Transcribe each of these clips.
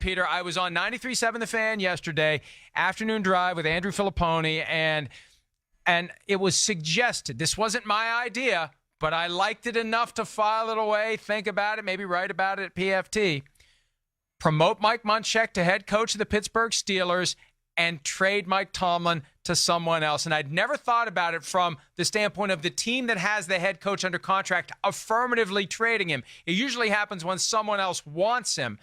Peter. I was on 93.7 The Fan yesterday, afternoon drive with Andrew Filipponi, and it was suggested. This wasn't my idea, but I liked it enough to file it away, think about it, maybe write about it at PFT. Promote Mike Munchak to head coach of the Pittsburgh Steelers and trade Mike Tomlin to someone else. And I'd never thought about it from the standpoint of the team that has the head coach under contract affirmatively trading him. It usually happens when someone else wants him.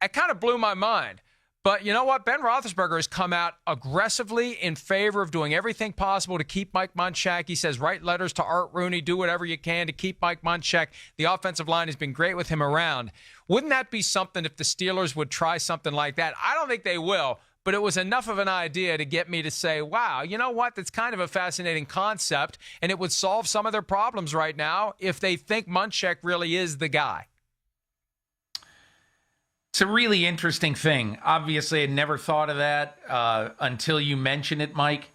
It kind of blew my mind. But you know what? Ben Roethlisberger has come out aggressively in favor of doing everything possible to keep Mike Munchak. He says, write letters to Art Rooney, do whatever you can to keep Mike Munchak. The offensive line has been great with him around. Wouldn't that be something if the Steelers would try something like that? I don't think they will, but it was enough of an idea to get me to say, wow, you know what? That's kind of a fascinating concept, and it would solve some of their problems right now if they think Munchak really is the guy. It's a really interesting thing. Obviously, I never thought of that until you mentioned it, Mike.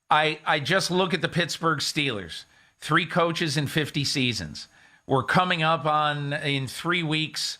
I just look at the Pittsburgh Steelers. 3 coaches in 50 seasons. We're coming up in 3 weeks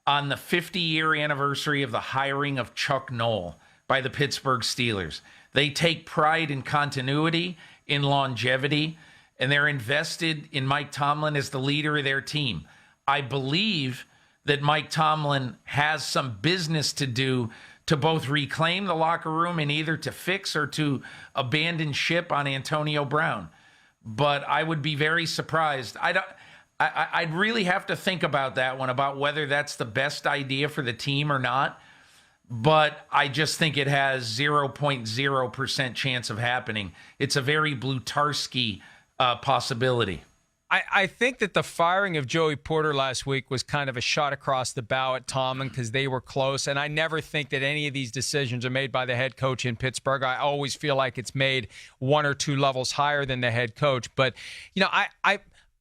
on the 50-year anniversary of the hiring of Chuck Noll by the Pittsburgh Steelers. They take pride in continuity, in longevity, and they're invested in Mike Tomlin as the leader of their team. I believe that Mike Tomlin has some business to do to both reclaim the locker room and either to fix or to abandon ship on Antonio Brown. But I would be very surprised. I'd really have to think about that one, about whether that's the best idea for the team or not. But I just think it has 0.0% chance of happening. It's a very Blutarski possibility. I think that the firing of Joey Porter last week was kind of a shot across the bow at Tomlin because they were close. And I never think that any of these decisions are made by the head coach in Pittsburgh. I always feel like it's made 1 or 2 levels higher than the head coach. But, you know,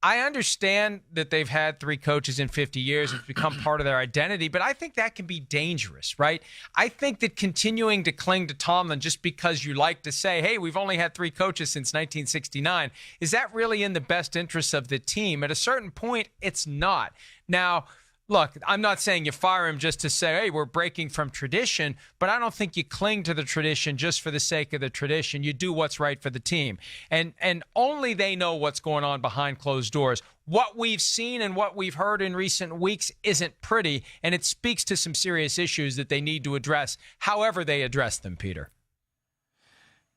I understand that they've had 3 coaches in 50 years. It's become part of their identity, but I think that can be dangerous, right? I think that continuing to cling to Tomlin just because you like to say, hey, we've only had 3 coaches since 1969, is that really in the best interests of the team? At a certain point, it's not. Now, look, I'm not saying you fire him just to say, hey, we're breaking from tradition, but I don't think you cling to the tradition just for the sake of the tradition. You do what's right for the team. And only they know what's going on behind closed doors. What we've seen and what we've heard in recent weeks isn't pretty, and it speaks to some serious issues that they need to address, however they address them, Peter.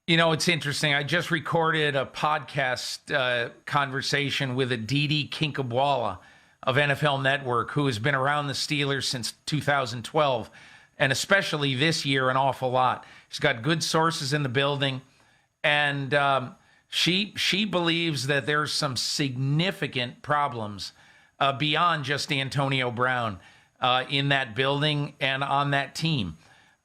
You know, it's interesting. I just recorded a podcast conversation with Aditi Kinkhabwala of NFL Network, who has been around the Steelers since 2012, and especially this year an awful lot. She's got good sources in the building, and she believes that there's some significant problems beyond just Antonio Brown in that building and on that team.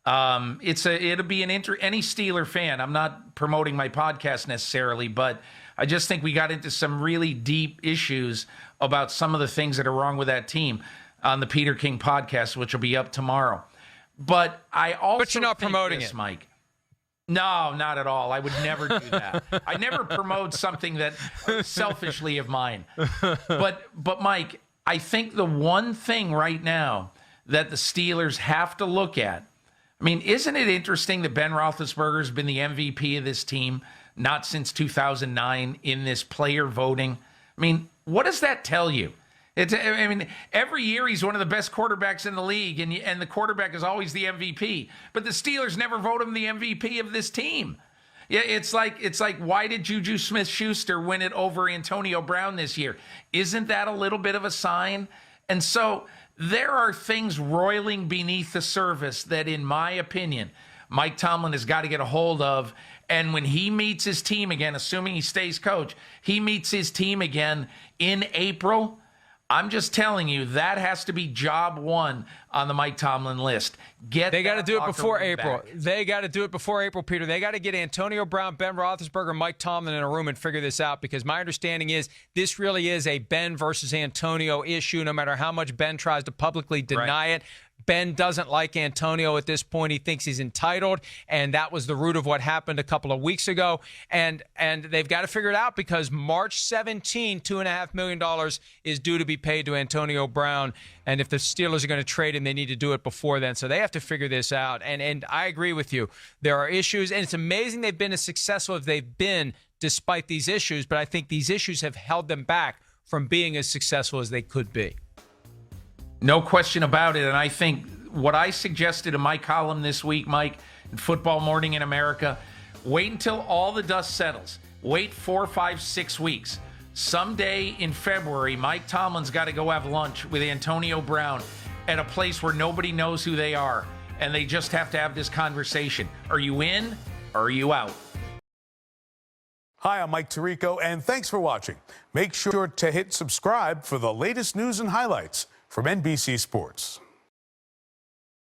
It'll be any Steeler fan. I'm not promoting my podcast necessarily, but I just think we got into some really deep issues about some of the things that are wrong with that team on the Peter King podcast, which will be up tomorrow. But I also But you're not promoting this, it, Mike. No, not at all. I would never do that. I never promote something that selfishly of mine. But Mike, I think the one thing right now that the Steelers have to look at, I mean, isn't it interesting that Ben Roethlisberger has been the MVP of this team, not since 2009 in this player voting? I mean, what does that tell you? I mean, every year he's one of the best quarterbacks in the league, and the quarterback is always the MVP. But the Steelers never vote him the MVP of this team. Yeah, it's like why did Juju Smith-Schuster win it over Antonio Brown this year? Isn't that a little bit of a sign? And so there are things roiling beneath the surface that, in my opinion, Mike Tomlin has got to get a hold of. And when he meets his team again, assuming he stays coach, he meets his team again in April. I'm just telling you, that has to be job 1 on the Mike Tomlin list. They got to do it before April. They got to do it before April, Peter. They got to get Antonio Brown, Ben Roethlisberger, Mike Tomlin in a room and figure this out, because my understanding is this really is a Ben versus Antonio issue, no matter how much Ben tries to publicly deny it. Ben doesn't like Antonio at this point. He thinks he's entitled, and that was the root of what happened a couple of weeks ago. And they've got to figure it out because March 17, $2.5 million is due to be paid to Antonio Brown. And if the Steelers are going to trade him, they need to do it before then. So they have to figure this out. And I agree with you. There are issues, and it's amazing they've been as successful as they've been despite these issues. But I think these issues have held them back from being as successful as they could be. No question about it. And I think what I suggested in my column this week, Mike, in Football Morning in America, wait until all the dust settles. Wait 4, 5, 6 weeks. Someday in February, Mike Tomlin's got to go have lunch with Antonio Brown at a place where nobody knows who they are. And they just have to have this conversation. Are you in or are you out? Hi, I'm Mike Tirico, and thanks for watching. Make sure to hit subscribe for the latest news and highlights from NBC Sports.